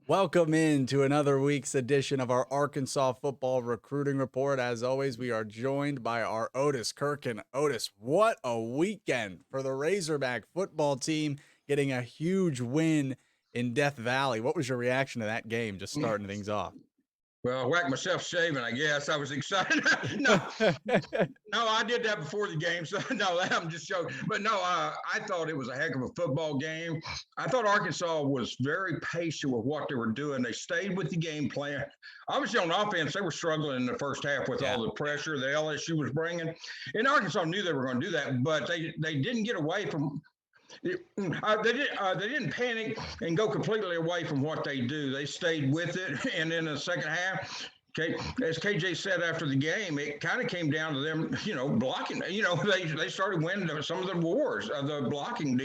Welcome in to another week's edition of our Arkansas Football Recruiting Report. As always, we are joined by our Otis Kirkin. Otis, what a weekend for the Razorback football team, getting a huge win in Death Valley. What was your reaction to that game, just starting things off? Well, I whacked myself shaving, I guess. I was excited. no, no, I did that before the game. So, no, I'm just joking. But no, I thought it was a heck of a football game. I thought Arkansas was very patient with what they were doing. They stayed with the game plan. Obviously, on offense, they were struggling in the first half with all the pressure that LSU was bringing. And Arkansas knew they were going to do that, but they didn't get away from they didn't panic and go completely away from what they do. They stayed with it, and in the second half, as KJ said after the game, it kind of came down to them, blocking. They started winning some of the wars, the blocking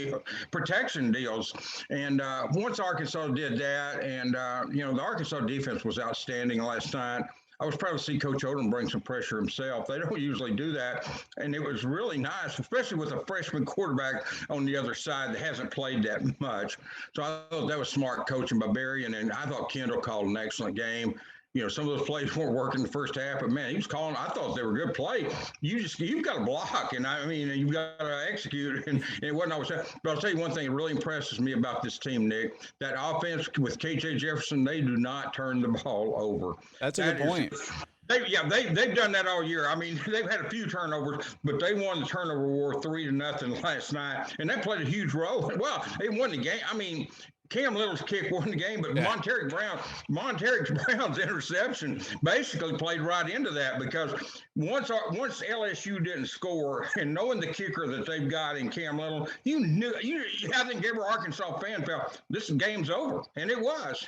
protection deals. And once Arkansas did that, and the Arkansas defense was outstanding last night. I was proud to see Coach Odom bring some pressure himself. They don't usually do that, and it was really nice, especially with a freshman quarterback on the other side that hasn't played that much. So I thought that was smart coaching by Barry, and I thought Kendall called an excellent game. Some of those plays weren't working the first half, but man, he was calling. I thought they were good play. You've got to block, and you've got to execute, and it wasn't always that. But I'll tell you one thing that really impresses me about this team, Nick. That offense with KJ Jefferson, they do not turn the ball over. That's a good point. They've done that all year. They've had a few turnovers, but they won the turnover war 3-0 last night, and that played a huge role. Well, they won the game. Cam Little's kick won the game, but Monteric Brown's interception basically played right into that, because once LSU didn't score, and knowing the kicker that they've got in Cam Little, I think every Arkansas fan felt this game's over, and it was.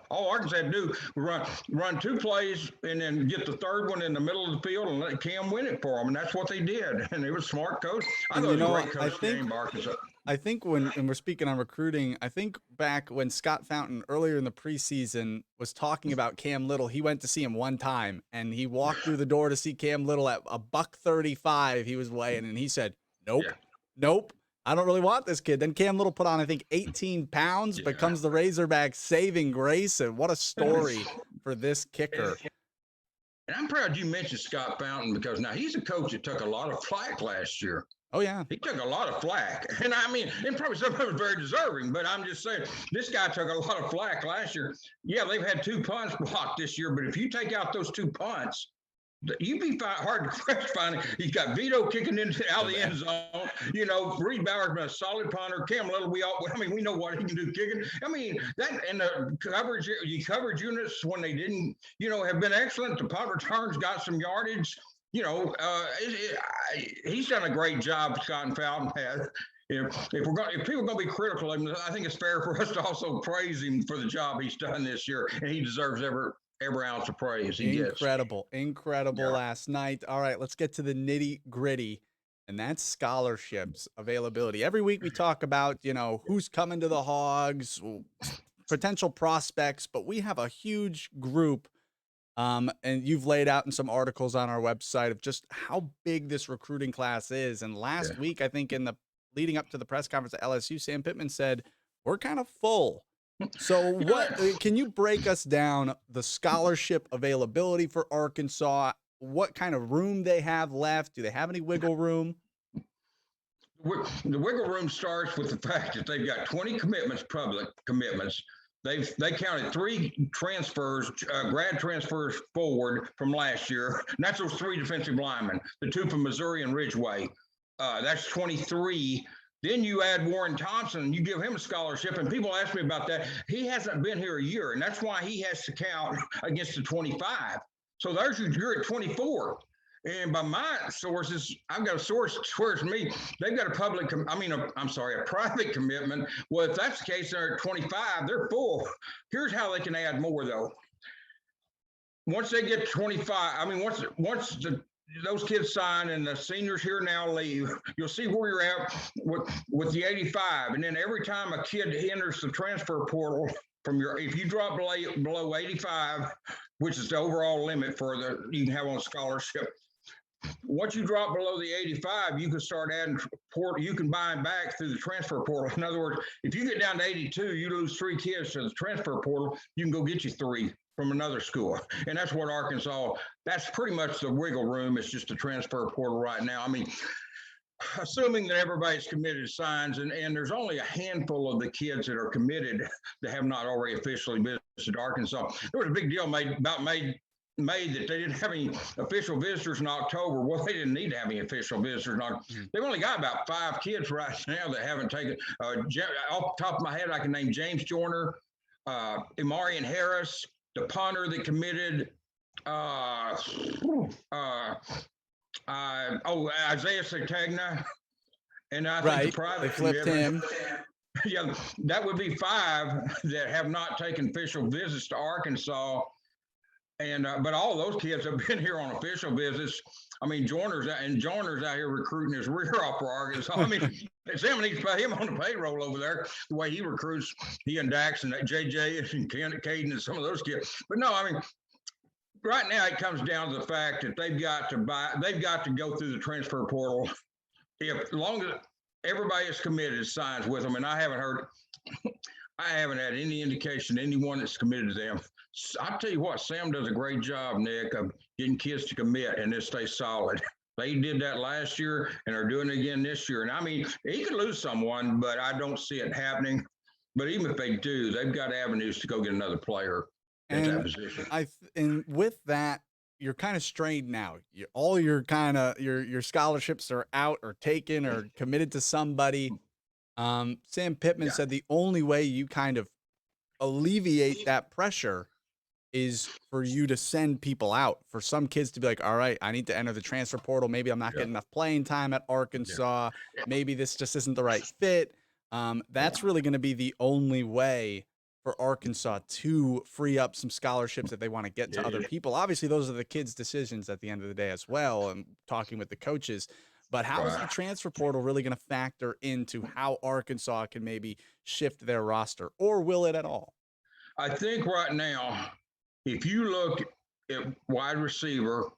All Arkansas had to do was run two plays and then get the third one in the middle of the field and let Cam win it for them, and that's what they did. And it was smart coach. I thought it was a great coach game by Arkansas. I think when we're speaking on recruiting, I think back when Scott Fountain earlier in the preseason was talking about Cam Little, he went to see him one time, and he walked through the door to see Cam Little at a $135 he was weighing, and he said, nope, I don't really want this kid. Then Cam Little put on, I think, 18 pounds, becomes the Razorback saving grace, and what a story for this kicker. And I'm proud you mentioned Scott Fountain, because now he's a coach that took a lot of flack last year. Oh, yeah. He took a lot of flack. And and probably some of it was very deserving, but I'm just saying, this guy took a lot of flack last year. Yeah, they've had 2 punts blocked this year, but if you take out those 2 punts, you'd be hard to find. He's got Vito kicking out of the end zone. Reed Bauer's been a solid punter. Cam Little, we know what he can do kicking. That and the coverage units, when they didn't, have been excellent. The punt returns got some yardage. He's done a great job, Scott and Fountain has. If people are going to be critical of him, I think it's fair for us to also praise him for the job he's done this year, and he deserves every ounce of praise he gets. Incredible last night. All right, let's get to the nitty gritty, and that's scholarships availability. Every week we talk about, who's coming to the Hogs, potential prospects, but we have a huge group. And you've laid out in some articles on our website of just how big this recruiting class is. And last week, I think in the leading up to the press conference at LSU, Sam Pittman said, we're kind of full. So can you break us down the scholarship availability for Arkansas? What kind of room they have left? Do they have any wiggle room? The wiggle room starts with the fact that they've got 20 commitments, public commitments. They counted 3 transfers, grad transfers forward from last year. And that's those 3 defensive linemen, the 2 from Missouri and Ridgeway. That's 23. Then you add Warren Thompson, you give him a scholarship, and people ask me about that. He hasn't been here a year, and that's why he has to count against the 25. So you're at 24. And by my sources, I've got a source swears to me, they've got a private commitment. Well, if that's the case, they're at 25, they're full. Here's how they can add more, though. Once they get 25, once those kids sign and the seniors here now leave, you'll see where you're at with the 85. And then every time a kid enters the transfer portal, if you drop below 85, which is the overall limit you can have on a scholarship, once you drop below the 85, you can start adding portal. You can buy them back through the transfer portal. In other words, if you get down to 82, you lose 3 kids to the transfer portal. You can go get you 3 from another school, and that's what Arkansas. That's pretty much the wiggle room. It's just a transfer portal right now. I mean, assuming that everybody's committed signs, and there's only a handful of the kids that are committed that have not already officially visited Arkansas. There was a big deal made that they didn't have any official visitors in October. Well, they didn't need to have any official visitors. They've only got about 5 kids right now that haven't taken. Off the top of my head, I can name James Joyner, Imarian Harris, the punter that committed. Isaiah Satagna, and I think the private they flipped him. Yeah, that would be 5 that have not taken official visits to Arkansas. And but all those kids have been here on official visits. I mean, Joyner's out here recruiting his rear off for Arkansas. I mean, Sam needs to put him on the payroll over there. The way he recruits, he and Dax and JJ and Caden and some of those kids. But no, I mean, right now it comes down to the fact that they've got to go through the transfer portal. As long as everybody is committed, signs with them, and I haven't had any indication anyone that's committed to them. I'll tell you what, Sam does a great job, Nick, of getting kids to commit and then stay solid. They did that last year and are doing it again this year. And I mean, he could lose someone, but I don't see it happening. But even if they do, they've got avenues to go get another player in that position. And with that, you're kind of strained now. All your scholarships are out or taken or committed to somebody. Sam Pittman said the only way you kind of alleviate that pressure is for you to send people out, for some kids to be like, all right, I need to enter the transfer portal. Maybe I'm not getting enough playing time at Arkansas. Maybe this just isn't the right fit. That's really going to be the only way for Arkansas to free up some scholarships if they want to get to other people. Obviously, those are the kids' decisions at the end of the day as well, and talking with the coaches. But how is the transfer portal really going to factor into how Arkansas can maybe shift their roster, or will it at all? I think right now, if you look at wide receiver,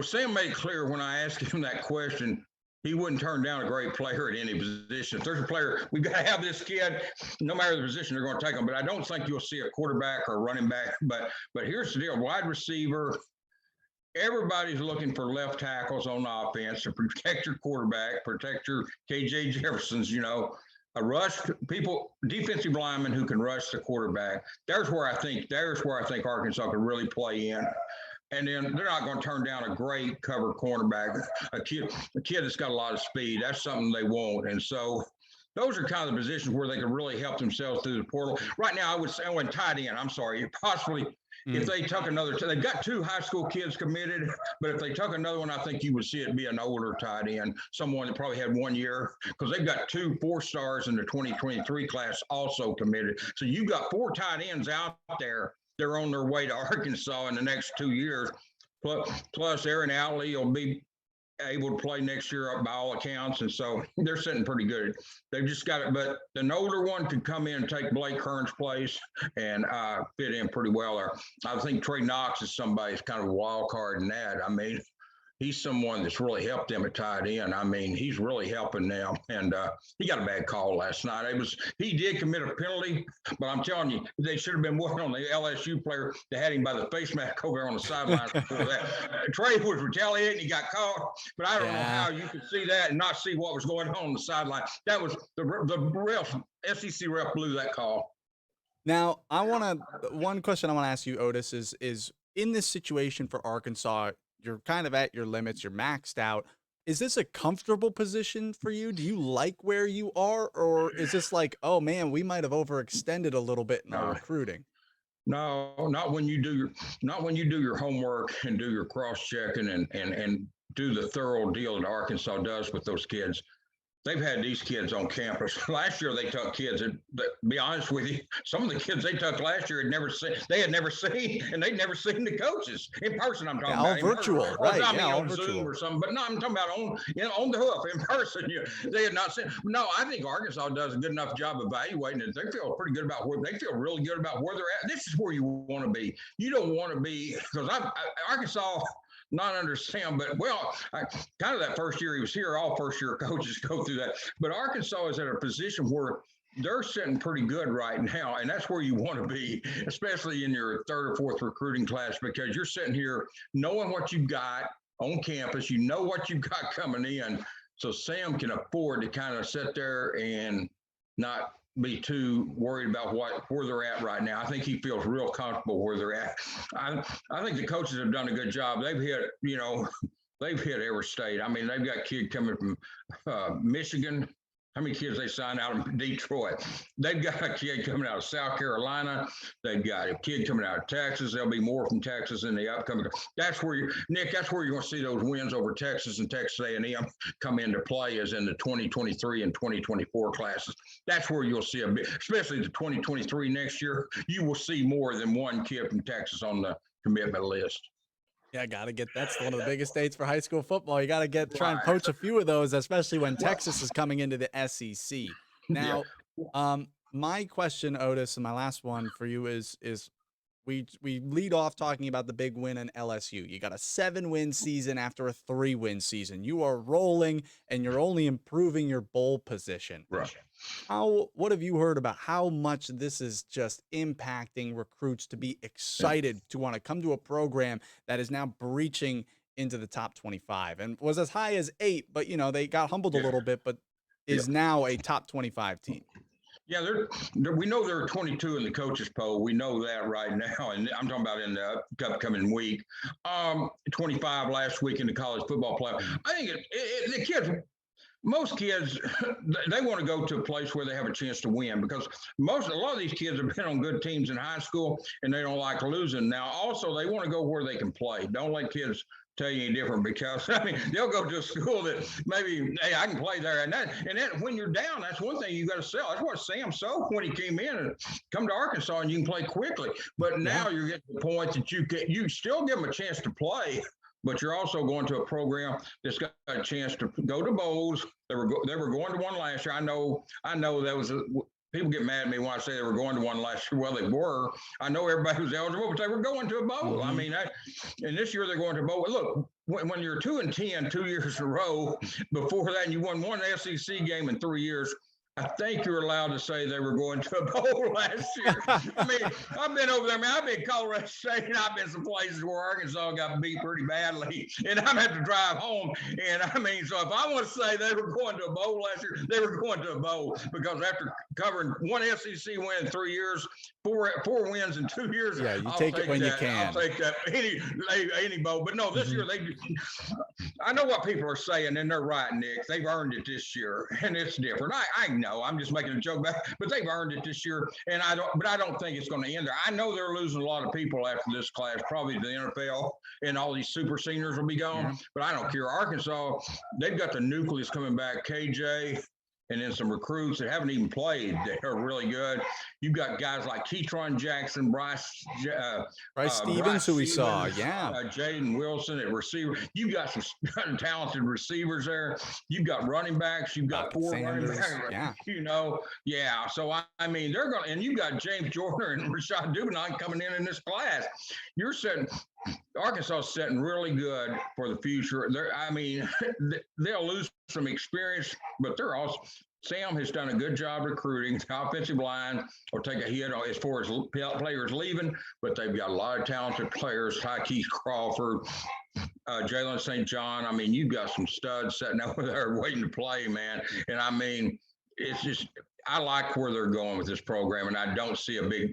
Sam made it clear when I asked him that question, he wouldn't turn down a great player at any position. If there's a player, we've got to have this kid, no matter the position, they're going to take him. But I don't think you'll see a quarterback or a running back. But here's the deal, wide receiver, everybody's looking for left tackles on offense to protect your quarterback, protect your KJ Jeffersons, a rush people, defensive linemen who can rush the quarterback. There's where I think Arkansas could really play in. And then they're not going to turn down a great cover cornerback, a kid that's got a lot of speed. That's something they want. And so those are kind of the positions where they can really help themselves through the portal. Right now, I would say, tight end, I'm sorry, possibly if they took another, they've got 2 high school kids committed, but if they took another one, I think you would see it be an older tight end, someone that probably had 1 year, because they've got 2 4-stars in the 2023 class also committed. So you've got 4 tight ends out there. They're on their way to Arkansas in the next 2 years. Plus Aaron Outley will be able to play next year by all accounts. And so they're sitting pretty good. They've just got it. But an older one could come in and take Blake Kern's place and fit in pretty well there. I think Trey Knox is somebody's kind of a wild card in that. I mean, he's someone that's really helped them at tight end. I mean, he's really helping them. And he got a bad call last night. He did commit a penalty, but I'm telling you, they should have been working on the LSU player that had him by the face mask over there on the sidelines before that. Trey was retaliating. He got caught, but I don't know how you could see that and not see what was going on the sideline. That was the ref, SEC ref blew that call. Now, one question I want to ask you, Otis, is in this situation for Arkansas, you're kind of at your limits, you're maxed out. Is this a comfortable position for you? Do you like where you are? Or is this like, oh man, we might have overextended a little bit in our recruiting? No, not when you do your homework and do your cross-checking and do the thorough deal that Arkansas does with those kids. They've had these kids on campus. Last year, they took kids that, be honest with you, some of the kids they took last year had never seen, and they'd never seen the coaches in person. I'm talking about all virtual, right? On Zoom or something. But no, I'm talking about on the hoof in person. They had not seen. No, I think Arkansas does a good enough job evaluating it. They feel pretty good about they feel really good about where they're at. This is where you want to be. You don't want to be, because Arkansas. not under Sam, but kind of that first year he was here, all first year coaches go through that. But Arkansas is at a position where they're sitting pretty good right now, and that's where you want to be, especially in your third or fourth recruiting class, because you're sitting here knowing what you've got on campus, you know what you've got coming in, so Sam can afford to kind of sit there and not be too worried about where they're at right now. I think he feels real comfortable where they're at. I think the coaches have done a good job. They've hit every state. I mean, they've got kids coming from Michigan. How many kids they signed out of Detroit? They've got a kid coming out of South Carolina. They've got a kid coming out of Texas. There'll be more from Texas in the upcoming. That's where that's where you're going to see those wins over Texas and Texas A&M come into play, is in the 2023 and 2024 classes. That's where you'll see especially the 2023 next year. You will see more than one kid from Texas on the commitment list. Yeah, that's one of the biggest states for high school football. You got to try and poach a few of those, especially when Texas is coming into the SEC. Now, my question, Otis, and my last one for you is we lead off talking about the big win in LSU. You got a 7-win season after a 3-win season. You are rolling, and you're only improving your bowl position. Right. What have you heard about how much this is just impacting recruits to be excited to want to come to a program that is now breaching into the top 25 and was as high as 8, but they got humbled a little bit, but is now a top 25 team? Yeah, we know there are 22 in the coaches poll. We know that right now, and I'm talking about in the upcoming week. 25 last week in the college football playoff. I think the kids. Most kids, they want to go to a place where they have a chance to win, because a lot of these kids have been on good teams in high school and they don't like losing. Now, also, they want to go where they can play. Don't let kids tell you any different, because they'll go to a school that maybe, hey, I can play there, and that when you're down, that's one thing you got to sell. That's what Sam sold when he came in and come to Arkansas, and you can play quickly. But now you're getting to the point that you still give them a chance to play, but you're also going to a program that's got a chance to go to bowls. They were going to one last year. I know that was people get mad at me when I say they were going to one last year. Well, they were. I know everybody was eligible, but they were going to a bowl. Mm-hmm. I mean, and this year they're going to a bowl. Look, when you're 2-10 2 years in a row, before that, and you won one SEC game in 3 years, I think you're allowed to say they were going to a bowl last year. I mean, I've been over there. I've been Colorado State, and I've been some places where Arkansas got beat pretty badly, and I'm having to drive home. And so if I want to say they were going to a bowl last year, they were going to a bowl, because after covering one SEC win in 3 years, four wins in 2 years, yeah, you take it when you can. I'll take that any bowl. But no, this year I know what people are saying, and they're right, Nick. They've earned it this year, and it's different. I know, I'm just making a joke about it, but they've earned it this year, and I don't think it's going to end there. I know they're losing a lot of people after this class, probably the NFL, and all these super seniors will be gone, but I don't care. Arkansas, they've got the nucleus coming back, KJ, and then some recruits that haven't even played that are really good. You've got guys like Keytron Jackson, Bryce Stevens, who we saw, Jaden Wilson at receiver. You've got some talented receivers there. You've got running backs. You've got four running backs. So I mean, they're going, and you've got James Jordan and Rashad Dubin coming in this class. You're setting. Arkansas is setting really good for the future. They'll lose some experience, but they're also. Sam has done a good job recruiting. The offensive line will take a hit as far as players leaving, but they've got a lot of talented players. Tykees Crawford, Jalen St. John. I mean, you've got some studs sitting over there waiting to play, man. And I mean, it's just, I like where they're going with this program, and I don't see a big.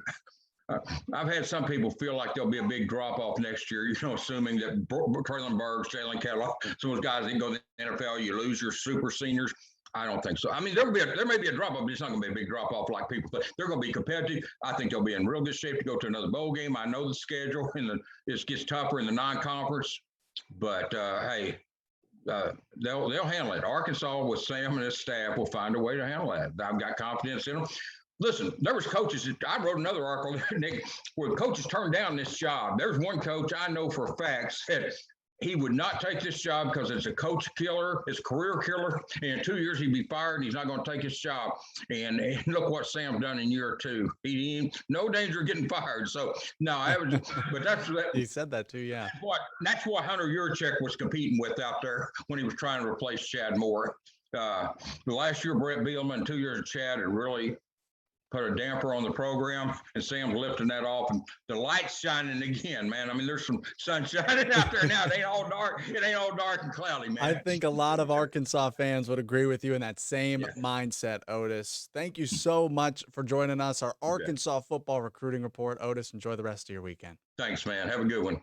I've had some people feel like there'll be a big drop-off next year, assuming that Traylon Burks, Jalen Kettle, some of those guys that go to the NFL, you lose your super seniors. I don't think so. I mean, there may be a drop-off, but it's not going to be a big drop-off like people think. They're going to be competitive. I think they'll be in real good shape to go to another bowl game. I know the schedule, and it gets tougher in the non-conference, but hey, they'll handle it. Arkansas with Sam and his staff will find a way to handle that. I've got confidence in them. Listen, there was coaches. I wrote another article, Nick, where coaches turned down this job. There's one coach I know for a fact said, he would not take this job because it's a coach killer, it's a career killer. And in 2 years, he'd be fired and he's not going to take his job. And look what Sam's done in year 2. He no danger of getting fired. So, no, I was, but that's He said that too, yeah. That's what Hunter Yurchek was competing with out there when he was trying to replace Chad Moore. The last year, Brett Bielema, 2 years of Chad, had really put a damper on the program, and Sam's lifting that off, and the light's shining again, man. I mean, there's some sun shining out there now. It ain't all dark. It ain't all dark and cloudy, man. I think a lot of Arkansas fans would agree with you in that same mindset, Otis. Thank you so much for joining us. Our Arkansas football recruiting report. Otis, enjoy the rest of your weekend. Thanks, man. Have a good one.